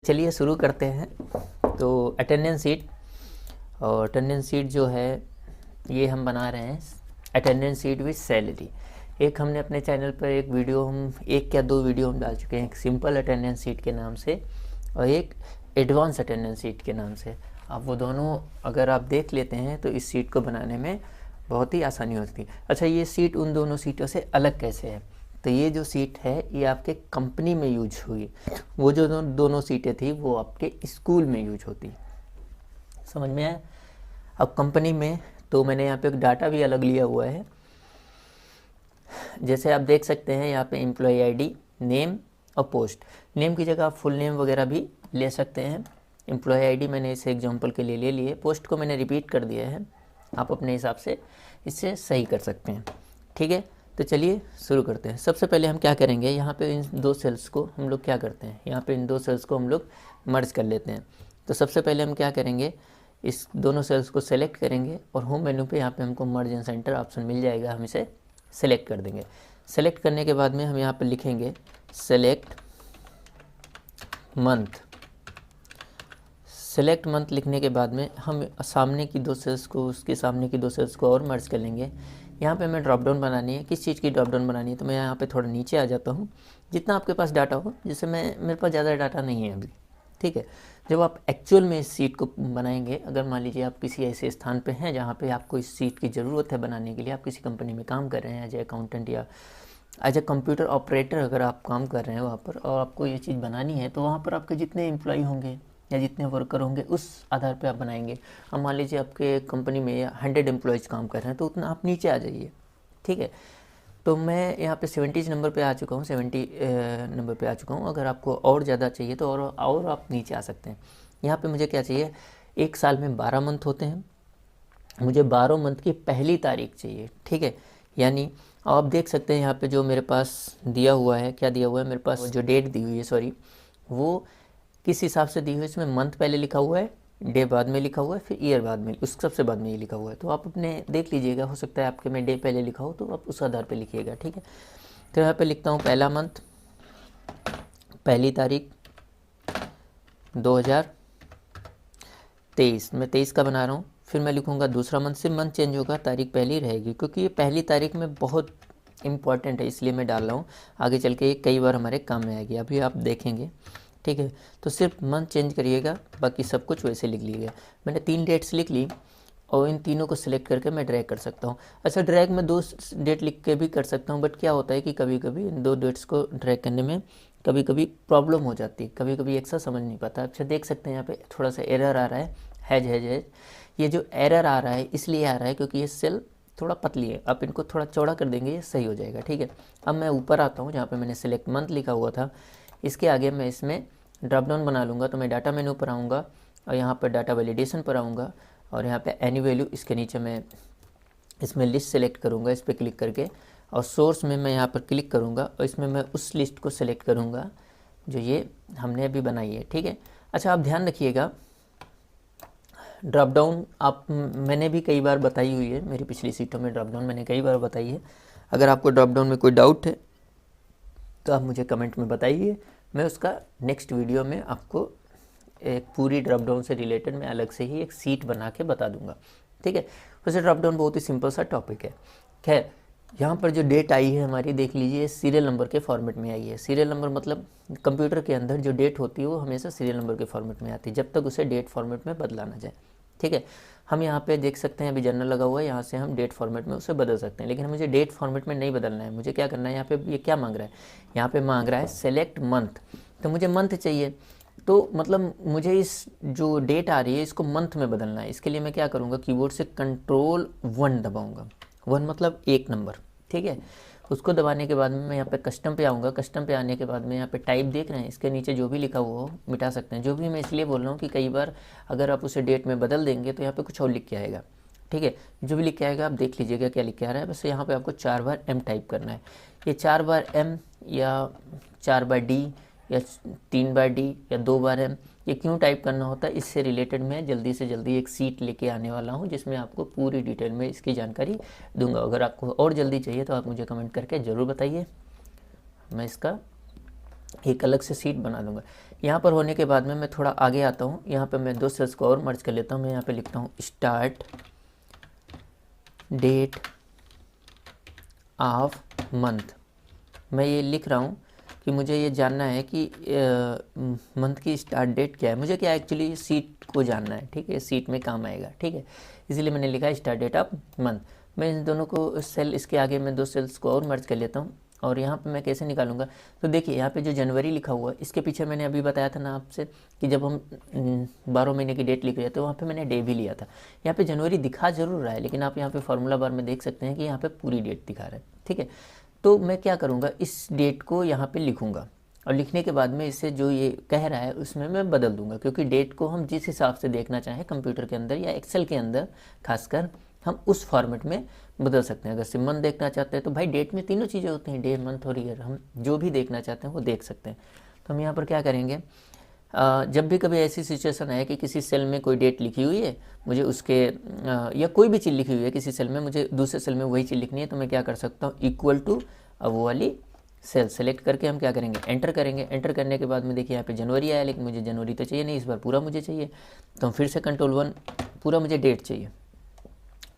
चलिए शुरू करते हैं। तो अटेंडेंस सीट, और अटेंडेंस सीट जो है ये हम बना रहे हैं अटेंडेंस सीट विथ सैलरी। एक हमने अपने चैनल पर एक वीडियो, हम एक या दो वीडियो हम डाल चुके हैं, एक सिंपल अटेंडेंस सीट के नाम से और एक एडवांस अटेंडेंस सीट के नाम से। अब वो दोनों अगर आप देख लेते हैं तो इस सीट को बनाने में बहुत ही आसानी होती है। अच्छा, ये सीट उन दोनों सीटों से अलग कैसे है? तो ये जो सीट है ये आपके कंपनी में यूज हुई, वो जो दोनों सीटें थी वो आपके स्कूल में यूज होती। समझ में आया? अब कंपनी में तो मैंने यहाँ पे एक डाटा भी अलग लिया हुआ है। जैसे आप देख सकते हैं यहाँ पे एम्प्लॉय आईडी, नेम और पोस्ट। नेम की जगह आप फुल नेम वगैरह भी ले सकते हैं। एम्प्लॉय आईडी मैंने इसे एग्जांपल के लिए ले लिए, पोस्ट को मैंने रिपीट कर दिया है, आप अपने हिसाब से इससे सही कर सकते हैं। ठीक है, तो चलिए शुरू करते हैं। सबसे पहले हम क्या करेंगे, यहाँ पे इन दो सेल्स को हम लोग क्या करते हैं, यहाँ पे इन दो सेल्स को हम लोग मर्ज कर लेते हैं। तो सबसे पहले हम क्या करेंगे, इस दोनों सेल्स को सेलेक्ट करेंगे और होम मेन्यू पे यहाँ पे हमको मर्ज इन सेंटर ऑप्शन मिल जाएगा, हम इसे सेलेक्ट कर देंगे। सेलेक्ट करने के बाद में हम यहाँ पे लिखेंगे सेलेक्ट मंथ। सेलेक्ट मंथ लिखने के बाद में हम सामने की दो सेल्स को, उसके सामने की दो सेल्स को और मर्ज कर लेंगे। यहाँ पे हमें ड्रॉप डाउन बनानी है, किस चीज़ की ड्रॉप डाउन बनानी है, तो मैं यहाँ पे थोड़ा नीचे आ जाता हूँ, जितना आपके पास डाटा हो। जैसे मेरे पास ज़्यादा डाटा नहीं है अभी। ठीक है, जब आप एक्चुअल में इस सीट को बनाएंगे, अगर मान लीजिए आप किसी ऐसे स्थान पे हैं जहाँ पे आपको इस सीट की ज़रूरत है बनाने के लिए, आप किसी कंपनी में काम कर रहे हैं एज ए अकाउंटेंट या एज ए कंप्यूटर ऑपरेटर, अगर आप काम कर रहे हैं वहाँ पर और आपको ये चीज़ बनानी है, तो वहाँ पर आपके जितने एम्प्लॉय होंगे या जितने वर्कर होंगे उस आधार पे आप बनाएंगे। अब मान लीजिए आपके कंपनी में 100 एम्प्लॉयज़ काम कर रहे हैं, तो उतना आप नीचे आ जाइए। ठीक है, तो मैं यहाँ पे 70 नंबर पे आ चुका हूँ, 70 नंबर पे आ चुका हूँ। अगर आपको और ज़्यादा चाहिए तो और आप नीचे आ सकते हैं। यहाँ पे मुझे क्या चाहिए, एक साल में 12 मंथ होते हैं, मुझे 12 मंथ की पहली तारीख चाहिए। ठीक है, यानी आप देख सकते हैं यहाँ पे जो मेरे पास दिया हुआ है, क्या दिया हुआ है मेरे पास, जो डेट दी हुई है, सॉरी, वो किस हिसाब से दी हुई है, इसमें मंथ पहले लिखा हुआ है, डे बाद में लिखा हुआ है, फिर ईयर बाद में, उस सबसे बाद में ये लिखा हुआ है। तो आप अपने देख लीजिएगा, हो सकता है आपके में डे पहले लिखा हो, तो आप उस आधार पे लिखिएगा। ठीक है, तो यहाँ पे लिखता हूँ पहला मंथ, पहली तारीख 2023, मैं 23 का बना रहा हूँ। फिर मैं लिखूँगा दूसरा मंथ, सिर्फ मंथ चेंज होगा, तारीख पहली रहेगी, क्योंकि ये पहली तारीख में बहुत इंपॉर्टेंट है, इसलिए मैं डाल रहा हूँ। आगे चल के ये कई बार हमारे काम में आएगी, अभी आप देखेंगे। ठीक है, तो सिर्फ मंथ चेंज करिएगा, बाकी सब कुछ वैसे लिख लीजिएगा। मैंने 3 डेट्स लिख ली और इन तीनों को सिलेक्ट करके मैं ड्रैग कर सकता हूँ। अच्छा, ड्रैग में 2 डेट लिख के भी कर सकता हूँ, बट क्या होता है कि कभी कभी इन 2 डेट्स को ड्रैग करने में कभी कभी प्रॉब्लम हो जाती है, कभी कभी एक साथ समझ नहीं पाता। अच्छा, देख सकते हैं यहाँ पे थोड़ा सा एरर आ रहा है, हैज। ये जो एरर आ रहा है इसलिए आ रहा है क्योंकि ये सेल थोड़ा पतली है, आप इनको थोड़ा चौड़ा कर देंगे, ये सही हो जाएगा। ठीक है, अब मैं ऊपर आता हूँ जहाँ पे मैंने सेलेक्ट मंथ लिखा हुआ था, इसके आगे मैं इसमें ड्रॉप डाउन बना लूँगा। तो मैं डाटा मेनू पर आऊँगा और यहाँ पर डाटा वैलिडेशन पर आऊँगा और यहाँ पे एनी वैल्यू, इसके नीचे मैं इसमें लिस्ट सेलेक्ट करूँगा, इस पर क्लिक करके, और सोर्स में मैं यहाँ पर क्लिक करूँगा और इसमें मैं उस लिस्ट को सेलेक्ट करूँगा जो ये हमने अभी बनाई है। ठीक है, अच्छा आप ध्यान रखिएगा, ड्रॉप डाउन आप, मैंने भी कई बार बताई हुई है, मेरी पिछली सीटों में ड्रॉप डाउन मैंने कई बार बताई है। अगर आपको ड्रॉप डाउन में कोई डाउट है तो आप मुझे कमेंट में बताइए, मैं उसका नेक्स्ट वीडियो में आपको एक पूरी ड्रॉप डाउन से रिलेटेड मैं अलग से ही एक सीट बना के बता दूंगा। ठीक है, वैसे ड्रॉप डाउन बहुत ही सिंपल सा टॉपिक है। खैर, यहाँ पर जो डेट आई है हमारी, देख लीजिए, सीरियल नंबर के फॉर्मेट में आई है। सीरियल नंबर मतलब कंप्यूटर के अंदर जो डेट होती है वो हमेशा सीरियल नंबर के फॉर्मेट में आती है, जब तक उसे डेट फॉर्मेट में बदला ना जाए। ठीक है, हम यहाँ पे देख सकते हैं अभी जर्नल लगा हुआ है, यहाँ से हम डेट फॉर्मेट में उसे बदल सकते हैं, लेकिन मुझे डेट फॉर्मेट में नहीं बदलना है। मुझे क्या करना है, यहाँ पे ये क्या मांग रहा है, यहाँ पे मांग रहा है सेलेक्ट मंथ, तो मुझे मंथ चाहिए, तो मतलब मुझे इस जो डेट आ रही है इसको मंथ में बदलना है। इसके लिए मैं क्या करूँगा, कीबोर्ड से Ctrl+1 दबाऊँगा, 1 मतलब 1 नंबर। ठीक है, उसको दबाने के बाद में मैं यहाँ पे कस्टम पे आऊँगा। कस्टम पे आने के बाद में यहाँ पे टाइप देख रहे हैं, इसके नीचे जो भी लिखा हुआ हो मिटा सकते हैं। जो भी मैं इसलिए बोल रहा हूँ कि कई बार अगर आप उसे डेट में बदल देंगे तो यहाँ पे कुछ और लिख के आएगा। ठीक है, जो भी लिख के आएगा आप देख लीजिएगा क्या लिख के आ रहा है। बस यहाँ पे आपको 4 बार M टाइप करना है। ये 4 बार M या 4 बार D या 3 बार D या 2 बार M, ये क्यों टाइप करना होता है, इससे रिलेटेड मैं जल्दी से जल्दी एक सीट लेके आने वाला हूँ जिसमें आपको पूरी डिटेल में इसकी जानकारी दूंगा। अगर आपको और जल्दी चाहिए तो आप मुझे कमेंट करके ज़रूर बताइए, मैं इसका एक अलग से सीट बना दूंगा। यहाँ पर होने के बाद में मैं थोड़ा आगे आता हूँ, यहाँ पे मैं 2 सेल्स को और मर्ज कर लेता हूँ। मैं यहाँ पे लिखता हूँ स्टार्ट डेट ऑफ मंथ। मैं ये लिख रहा हूँ कि मुझे ये जानना है कि मंथ की स्टार्ट डेट क्या है। मुझे क्या एक्चुअली सीट को जानना है, ठीक है, सीट में काम आएगा, ठीक है, इसीलिए मैंने लिखा है स्टार्ट डेट ऑफ मंथ। मैं इन दोनों को सेल, इसके आगे मैं 2 सेल्स को और मर्ज कर लेता हूँ और यहाँ पे मैं कैसे निकालूंगा। तो देखिए यहाँ पे जो जनवरी लिखा हुआ है, इसके पीछे मैंने अभी बताया था ना आपसे कि जब हम 12 महीने की डेट लिख रहे थे तो वहाँ पे मैंने डे भी लिया था। यहाँ पे जनवरी दिखा जरूर रहा है, लेकिन आप यहाँ पे फार्मूला बार में देख सकते हैं कि यहाँ पे पूरी डेट दिखा रहा है, ठीक है। तो मैं क्या करूँगा, इस डेट को यहाँ पे लिखूँगा और लिखने के बाद में इससे जो ये कह रहा है उसमें मैं बदल दूंगा, क्योंकि डेट को हम जिस हिसाब से देखना चाहें कंप्यूटर के अंदर या एक्सेल के अंदर खासकर, हम उस फॉर्मेट में बदल सकते हैं। अगर सिर्फ मंथ देखना चाहते हैं तो भाई डेट में तीनों चीज़ें होती हैं, डे मंथ और ईयर, हम जो भी देखना चाहते हैं वो देख सकते हैं। तो हम यहाँ पर क्या करेंगे, जब भी कभी ऐसी सिचुएशन आए कि किसी सेल में कोई डेट लिखी हुई है, मुझे उसके या कोई भी चीज़ लिखी हुई है किसी सेल में, मुझे दूसरे सेल में वही चीज़ लिखनी है, तो मैं क्या कर सकता हूँ, इक्वल टू अब वो वाली सेल सेलेक्ट करके हम क्या करेंगे, एंटर करेंगे। एंटर करने के बाद में देखिए यहाँ पे जनवरी आया, लेकिन मुझे जनवरी तो चाहिए नहीं, इस बार पूरा मुझे चाहिए, तो फिर से कंट्रोल 1, पूरा मुझे डेट चाहिए,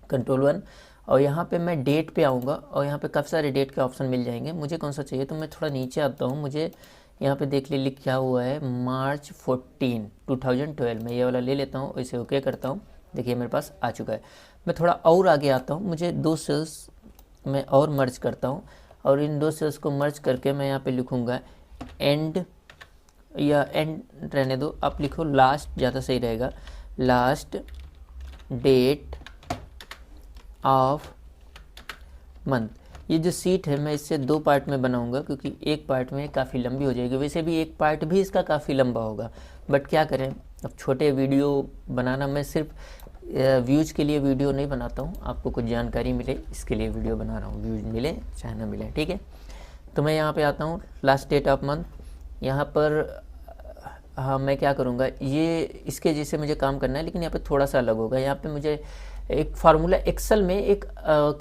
कंट्रोल 1, और यहाँ पे मैं डेट पे आऊँगा और यहाँ पे काफ़ी सारे डेट के ऑप्शन मिल जाएंगे। मुझे कौन सा चाहिए, तो मैं थोड़ा नीचे आता हूँ, मुझे यहाँ पे देख लिया क्या हुआ है, मार्च 14, 2012। मैं ये वाला ले लेता हूँ, इसे ओके करता हूँ, देखिए मेरे पास आ चुका है। मैं थोड़ा और आगे आता हूँ, मुझे 2 सेल्स में और मर्ज करता हूँ और इन 2 सेल्स को मर्ज करके मैं यहाँ पे लिखूँगा एंड, या एंड रहने दो, आप लिखो लास्ट, ज़्यादा सही रहेगा, लास्ट डेट ऑफ मंथ। ये जो सीट है मैं इससे 2 पार्ट में बनाऊंगा, क्योंकि एक पार्ट में काफ़ी लंबी हो जाएगी, वैसे भी एक पार्ट भी इसका काफ़ी लंबा होगा, बट क्या करें, अब छोटे वीडियो बनाना, मैं सिर्फ व्यूज़ के लिए वीडियो नहीं बनाता हूँ, आपको कुछ जानकारी मिले इसके लिए वीडियो बना रहा हूँ, व्यूज़ मिले चाहे ना मिले, ठीक है। तो मैं यहाँ पे आता हूँ, लास्ट डेट ऑफ मंथ, यहाँ पर हाँ मैं क्या करूँगा, ये इसके जैसे मुझे काम करना है, लेकिन यहाँ पे थोड़ा सा अलग होगा। यहाँ पे मुझे एक फार्मूला एक्सेल में एक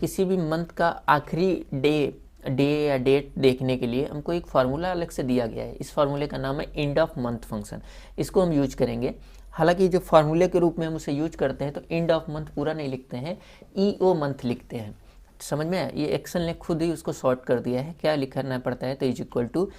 किसी भी मंथ का आखिरी डे या डेट देखने के लिए हमको एक फार्मूला अलग से दिया गया है। इस फार्मूले का नाम है एंड ऑफ मंथ फंक्शन, इसको हम यूज करेंगे। हालांकि जो फार्मूले के रूप में हम उसे यूज करते हैं तो एंड ऑफ मंथ पूरा नहीं लिखते हैं, EO मंथ लिखते हैं, समझ में आया। ये एक्सेल ने खुद ही उसको शॉर्ट कर दिया है, क्या लिखना पड़ता है, तो इज इक्वल टू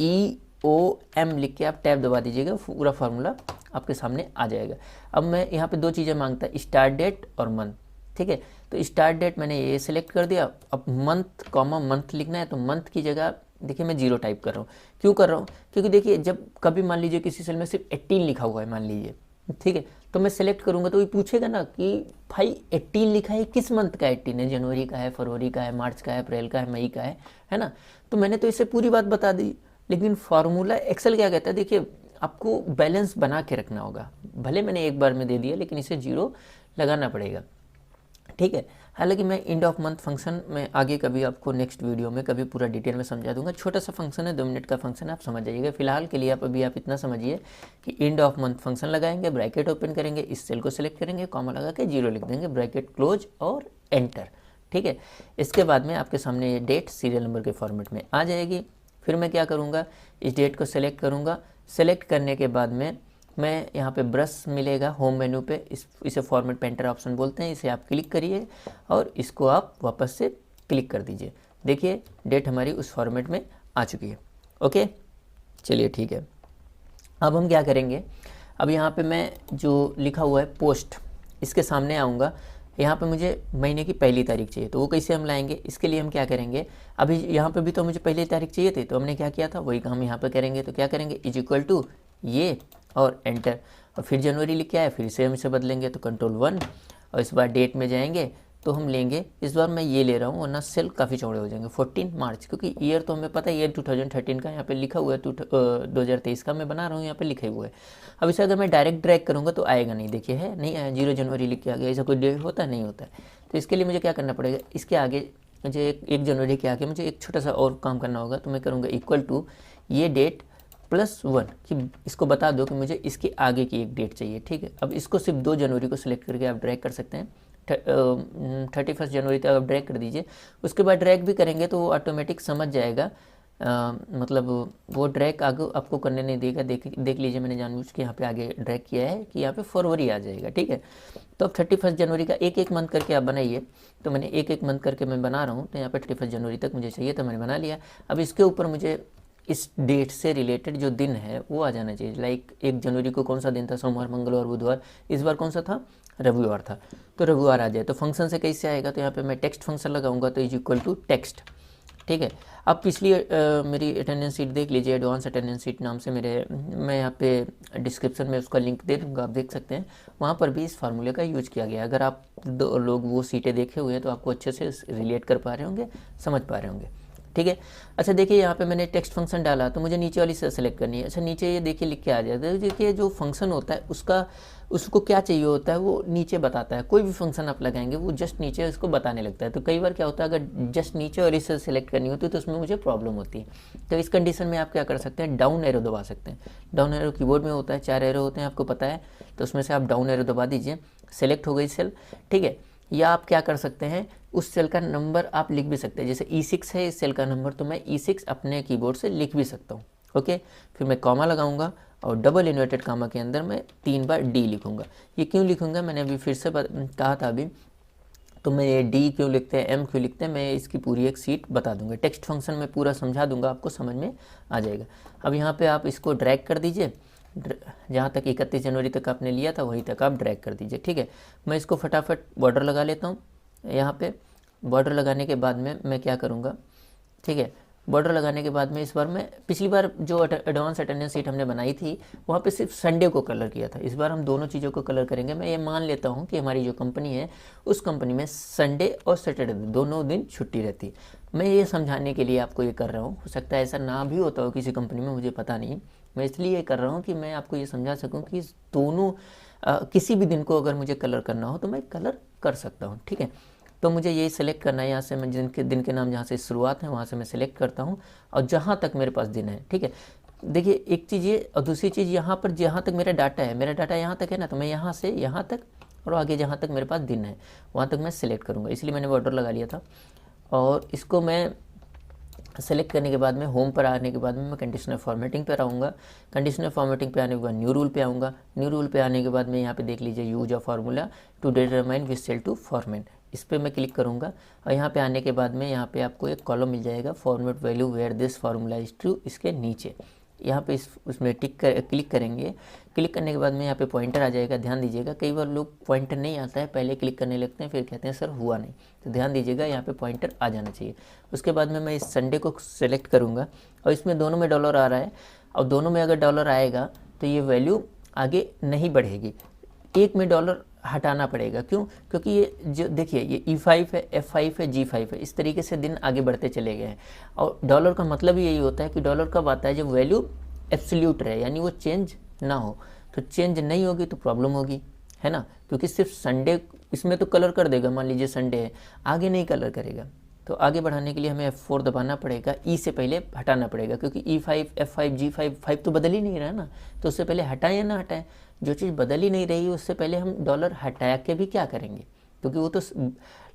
EOM लिख के आप टैब दबा दीजिएगा, पूरा फार्मूला आपके सामने आ जाएगा। अब मैं यहाँ पे 2 चीज़ें मांगता है, स्टार्ट डेट और मंथ, ठीक है। तो स्टार्ट डेट मैंने ये सेलेक्ट कर दिया, अब मंथ कॉमा मंथ लिखना है, तो मंथ की जगह देखिए मैं 0 टाइप कर रहा हूँ। क्यों कर रहा हूँ, क्योंकि देखिए जब कभी मान लीजिए किसी सेल में सिर्फ 18 लिखा हुआ है मान लीजिए, ठीक है, तो मैं सेलेक्ट करूँगा तो ये पूछेगा ना कि भाई 18 लिखा है, किस मंथ का 18 है, जनवरी का है, फरवरी का है, मार्च का है, अप्रैल का है, मई का है ना। तो मैंने तो इससे पूरी बात बता दी, लेकिन फार्मूला एक्सेल क्या कहता है, देखिए आपको बैलेंस बना के रखना होगा। भले मैंने एक बार में दे दिया, लेकिन इसे 0 लगाना पड़ेगा, ठीक है। हालांकि मैं एंड ऑफ मंथ फंक्शन में आगे कभी आपको नेक्स्ट वीडियो में कभी पूरा डिटेल में समझा दूंगा। छोटा सा फंक्शन है, 2 मिनट का फंक्शन है, आप समझ जाइएगा। फिलहाल के लिए आप इतना समझिए कि एंड ऑफ मंथ फंक्शन लगाएंगे, ब्रैकेट ओपन करेंगे, इस सेल को सिलेक्ट करेंगे, कॉमा लगा के 0 लिख देंगे, ब्रैकेट क्लोज और एंटर, ठीक है। इसके बाद में आपके सामने ये डेट सीरियल नंबर के फॉर्मेट में आ जाएगी। फिर मैं क्या करूँगा, इस डेट को सेलेक्ट करूँगा, सेलेक्ट करने के बाद में मैं यहाँ पे ब्रश मिलेगा होम मेन्यू पे, इसे फॉर्मेट पेंटर ऑप्शन बोलते हैं, इसे आप क्लिक करिए और इसको आप वापस से क्लिक कर दीजिए। देखिए डेट हमारी उस फॉर्मेट में आ चुकी है, ओके, चलिए ठीक है। अब हम क्या करेंगे, अब यहाँ पे मैं जो लिखा हुआ है पोस्ट, इसके सामने आऊँगा, यहाँ पे मुझे महीने की पहली तारीख चाहिए, तो वो कैसे हम लाएंगे, इसके लिए हम क्या करेंगे, अभी यहाँ पे भी तो मुझे पहली तारीख चाहिए थी, तो हमने क्या किया था वही काम यहाँ पे करेंगे। तो क्या करेंगे, इज इक्वल टू ये और एंटर, और फिर जनवरी लिख के आया, फिर से हम इसे बदलेंगे, तो कंट्रोल 1, और इस बार डेट में जाएंगे तो हम लेंगे, इस बार मैं ये ले रहा हूँ वरना सेल काफ़ी चौड़े हो जाएंगे, 14 मार्च, क्योंकि ईयर तो हमें पता है, ईयर 2013 का यहाँ पे लिखा हुआ है, 2023 का मैं बना रहा हूँ, यहाँ पे लिखा हुआ है। अब इसे अगर मैं डायरेक्ट ड्रैग करूँगा तो आएगा नहीं, देखिए है नहीं आया, 0 जनवरी लिख के आ गया, ऐसा कोई डेट होता नहीं होता है। तो इसके लिए मुझे क्या करना पड़ेगा, इसके आगे मुझे 1 जनवरी के आगे मुझे एक छोटा सा और काम करना होगा, तो मैं करूँगा इक्वल टू ये डेट +1, कि इसको बता दो कि मुझे इसके आगे की एक डेट चाहिए, ठीक है। अब इसको सिर्फ 2 जनवरी को सिलेक्ट करके आप ड्रैग कर सकते हैं, 31 जनवरी तक आप ड्रैग कर दीजिए। उसके बाद ड्रैग भी करेंगे तो वो ऑटोमेटिक समझ जाएगा मतलब वो ड्रैग आगे आपको करने नहीं देगा। देख लीजिए, मैंने जानबूझ के यहाँ पे आगे ड्रैग किया है कि यहाँ पे फरवरी आ जाएगा, ठीक है। तो अब 31 जनवरी का एक एक मंथ करके आप बनाइए। तो मैंने एक एक मंथ करके मैं बना रहा हूँ, तो यहाँ पे 31 जनवरी तक मुझे चाहिए, तो मैंने बना लिया। अब इसके ऊपर मुझे इस डेट से रिलेटेड जो दिन है वो आ जाना चाहिए। लाइक 1 जनवरी को कौन सा दिन था, सोमवार, मंगलवार, बुधवार। इस बार कौन सा था, रविवार था, तो रविवार आ जाए। तो फंक्शन से कैसे आएगा, तो यहाँ पे मैं टेक्स्ट फंक्शन लगाऊंगा, तो इज इक्वल टू टेक्स्ट, ठीक है। अब पिछली मेरी अटेंडेंस शीट देख लीजिए, एडवांस अटेंडेंस शीट नाम से मैं यहाँ पे डिस्क्रिप्शन में उसका लिंक दे दूँगा, आप देख सकते हैं। वहाँ पर भी इस फार्मूले का यूज किया गया है। अगर आप 2 लोग वो सीटें देखे हुए हैं तो आपको अच्छे से रिलेट कर पा रहे होंगे, समझ पा रहे होंगे, ठीक है। अच्छा देखिए, यहाँ पे मैंने टेक्स्ट फंक्शन डाला, तो मुझे नीचे वाली सेलेक्ट करनी है। अच्छा नीचे ये देखिए लिख के आ जाता है। देखिए जो फंक्शन होता है उसको क्या चाहिए होता है वो नीचे बताता है। कोई भी फंक्शन आप लगाएंगे वो जस्ट नीचे उसको बताने लगता है। तो कई बार क्या होता है, अगर जस्ट नीचे और इसे सेलेक्ट करनी होती है तो उसमें मुझे प्रॉब्लम होती है। तो इस कंडीशन में आप क्या कर सकते हैं, डाउन एरो दबा सकते हैं। डाउन एरो कीबोर्ड में होता है, 4 एरो होते हैं, आपको पता है। तो उसमें से आप डाउन एरो दबा दीजिए, सेलेक्ट हो गई सेल, ठीक है। या आप क्या कर सकते हैं, उस सेल का नंबर आप लिख भी सकते हैं। जैसे E6 है इस सेल का नंबर, तो मैं E6 अपने कीबोर्ड से लिख भी सकता हूँ, ओके। फिर मैं कॉमा लगाऊंगा और डबल इन्वर्टेड कॉमा के अंदर मैं 3 बार D लिखूंगा। ये क्यों लिखूंगा, मैंने अभी फिर से कहा था अभी, तो मैं ये D क्यों लिखते हैं, M क्यों लिखते हैं, मैं इसकी पूरी एक सीट बता दूंगा। टेक्स्ट फंक्शन में पूरा समझा दूंगा, आपको समझ में आ जाएगा। अब यहाँ पे आप इसको ड्रैग कर दीजिए, जहाँ तक 31 जनवरी तक आपने लिया था वहीं तक आप ड्रैग कर दीजिए, ठीक है। मैं इसको फटाफट बॉर्डर लगा लेता हूँ। यहाँ पे बॉर्डर लगाने के बाद में मैं क्या करूँगा, ठीक है। बॉर्डर लगाने के बाद में इस बार मैं, पिछली बार जो एडवांस अटेंडेंस शीट हमने बनाई थी वहाँ पे सिर्फ संडे को कलर किया था। इस बार हम दोनों चीज़ों को कलर करेंगे। मैं ये मान लेता हूँ कि हमारी जो कंपनी है उस कंपनी में संडे और सैटरडे दोनों दिन छुट्टी रहती है। मैं ये समझाने के लिए आपको ये कर रहा हूँ। हो सकता है ऐसा ना भी होता हो किसी कंपनी में, मुझे पता नहीं। मैं इसलिए कर रहा हूँ कि मैं आपको ये समझा सकूँ कि दोनों किसी भी दिन को अगर मुझे कलर करना हो तो मैं कलर कर सकता हूँ, ठीक है। तो मुझे ये सिलेक्ट करना है, यहाँ से मैं दिन के नाम जहाँ से शुरुआत है वहाँ से मैं सिलेक्ट करता हूँ और जहाँ तक मेरे पास दिन है, ठीक है। देखिए एक चीज़ ये, और दूसरी चीज़ यहाँ पर जहाँ तक मेरा डाटा है, मेरा डाटा यहाँ तक है ना, तो मैं यहाँ से यहाँ तक और आगे जहाँ तक मेरे पास दिन है वहाँ तक मैं सिलेक्ट करूँगा। इसलिए मैंने बॉर्डर लगा लिया था। और इसको मैं सेलेक्ट करने के बाद में होम पर आने के बाद में मैं कंडीशनल फॉर्मेटिंग पर आऊँगा। कंडीशनल फॉर्मेटिंग पे आने के बाद न्यू रूल पे आऊँगा। न्यू रूल पे आने के बाद में यहाँ पे देख लीजिए, use a formula to determine which cell to format, इस पर मैं क्लिक करूँगा। और यहाँ पे आने के बाद में यहाँ पे आपको एक कॉलम मिल जाएगा, format value where this formula is true. इसके नीचे यहाँ पे उसमें क्लिक करेंगे। क्लिक करने के बाद में यहाँ पे पॉइंटर आ जाएगा। ध्यान दीजिएगा, कई बार लोग पॉइंटर नहीं आता है, पहले क्लिक करने लगते हैं फिर कहते हैं सर हुआ नहीं। तो ध्यान दीजिएगा, यहाँ पे पॉइंटर आ जाना चाहिए। उसके बाद में मैं इस संडे को सेलेक्ट करूँगा और इसमें दोनों में डॉलर आ रहा है। और दोनों में अगर डॉलर आएगा तो ये वैल्यू आगे नहीं बढ़ेगी। एक में डॉलर हटाना पड़ेगा, क्यों, क्योंकि ये जो देखिए ये E5 है, F5 है, G5 है, इस तरीके से दिन आगे बढ़ते चले गए हैं। और डॉलर का मतलब ही यही होता है कि डॉलर कब आता है, जब वैल्यू एब्सोल्यूट रहे, यानी वो चेंज ना हो। तो चेंज नहीं होगी तो प्रॉब्लम होगी, है ना। क्योंकि सिर्फ संडे इसमें तो कलर कर देगा, मान लीजिए संडे है, आगे नहीं कलर करेगा। तो आगे बढ़ाने के लिए हमें F4 दबाना पड़ेगा, E से पहले हटाना पड़ेगा, क्योंकि E5, F5, G5 5 तो बदल ही नहीं रहा ना। तो उससे पहले हटाएं या ना हटाएं, जो चीज़ बदल ही नहीं रही उससे पहले हम डॉलर हटा के भी क्या करेंगे, क्योंकि वो तो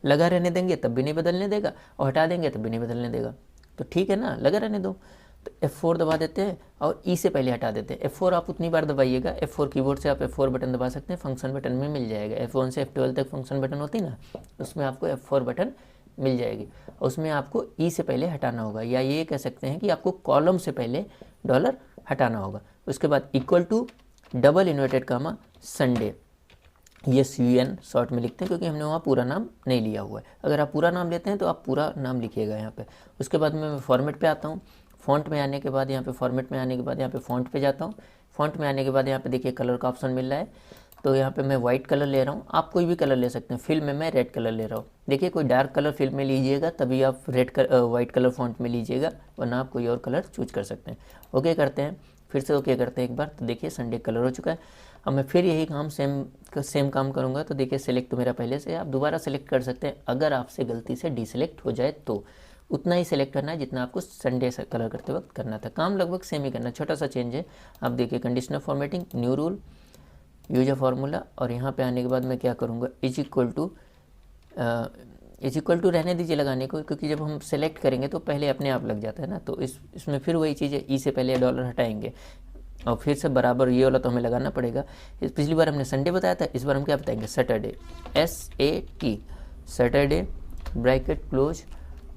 लगा रहने देंगे तब भी नहीं बदलने देगा और हटा देंगे तब भी नहीं बदलने देगा। तो ठीक है ना, लगा रहने दो। तो F4 दबा देते हैं और E से पहले हटा देते हैं। F4 आप उतनी बार दबाइएगा, F4 कीबोर्ड से आप F4 बटन दबा सकते हैं, फंक्शन बटन में मिल जाएगा। F1 से F12 तक फंक्शन बटन होती है ना, उसमें आपको F4 बटन मिल जाएगी। उसमें आपको E से पहले हटाना होगा, या ये कह सकते हैं कि आपको कॉलम से पहले डॉलर हटाना होगा। उसके बाद equal to double inverted comma Sunday, ये CUN शॉर्ट में लिखते हैं क्योंकि हमने वहाँ पूरा नाम नहीं लिया हुआ है। अगर आप पूरा नाम लेते हैं तो आप पूरा नाम लिखिएगा यहाँ पे। उसके बाद मैं फॉर्मेट पे आता हूँ। फ़ॉन्ट में आने के बाद यहाँ पे फॉर्मेट में आने के बाद यहाँ पे फ़ॉन्ट पे जाता हूँ। फ़ॉन्ट में आने के बाद यहाँ पे देखिए कलर का ऑप्शन मिल रहा है, तो यहाँ पे मैं वाइट कलर ले रहा हूँ। आप कोई भी कलर ले सकते हैं। फिल में मैं रेड कलर ले रहा हूँ। देखिए कोई डार्क कलर फिल में लीजिएगा तभी आप वाइट कलर फ़ॉन्ट में लीजिएगा, वरना आप कोई और कलर चूज कर सकते हैं। ओके करते हैं, फिर से ओके करते हैं एक बार, तो देखिए संडे कलर हो चुका है। अब मैं फिर यही काम सेम काम करूँगा। तो देखिए सेलेक्ट तो मेरा पहले से, आप दोबारा सेलेक्ट कर सकते हैं अगर आपसे गलती से डिसेलेक्ट हो जाए तो। उतना ही सेलेक्ट करना है जितना आपको संडे से कलर करते वक्त करना था। काम लगभग सेम ही करना, छोटा सा चेंज है। आप देखिए conditional formatting, new rule, use a formula, और यहाँ पे आने के बाद मैं क्या करूँगा, is equal to is equal to रहने दीजिए लगाने को, क्योंकि जब हम सेलेक्ट करेंगे तो पहले अपने आप लग जाता है ना। तो इसमें फिर वही चीज़ है, ई से पहले डॉलर हटाएंगे और फिर से बराबर ये वाला तो हमें लगाना पड़ेगा। पिछली बार हमने संडे बताया था, इस बार हम क्या बताएंगे, Saturday, SAT, Saturday, bracket close.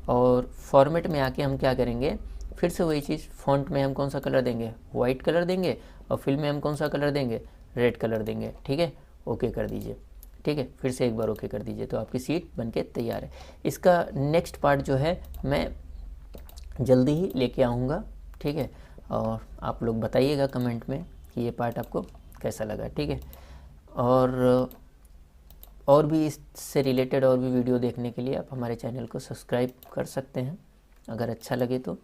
और फॉर्मेट में आके हम क्या करेंगे, फिर से वही चीज़, फॉन्ट में हम कौन सा कलर देंगे, वाइट कलर देंगे, और फिल में हम कौन सा कलर देंगे, रेड कलर देंगे। ठीक है, ओके कर दीजिए। ठीक है, फिर से एक बार ओके कर दीजिए, तो आपकी सीट बनके तैयार है। इसका नेक्स्ट पार्ट जो है मैं जल्दी ही लेके आऊँगा। ठीक है, और आप लोग बताइएगा कमेंट में कि ये पार्ट आपको कैसा लगा। ठीक है, और भी इससे रिलेटेड और भी वीडियो देखने के लिए आप हमारे चैनल को सब्सक्राइब कर सकते हैं अगर अच्छा लगे तो।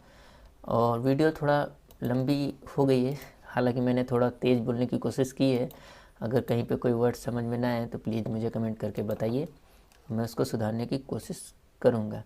और वीडियो थोड़ा लंबी हो गई है, हालांकि मैंने थोड़ा तेज़ बोलने की कोशिश की है। अगर कहीं पे कोई वर्ड समझ में ना आए तो प्लीज़ मुझे कमेंट करके बताइए, मैं उसको सुधारने की कोशिश करूँगा।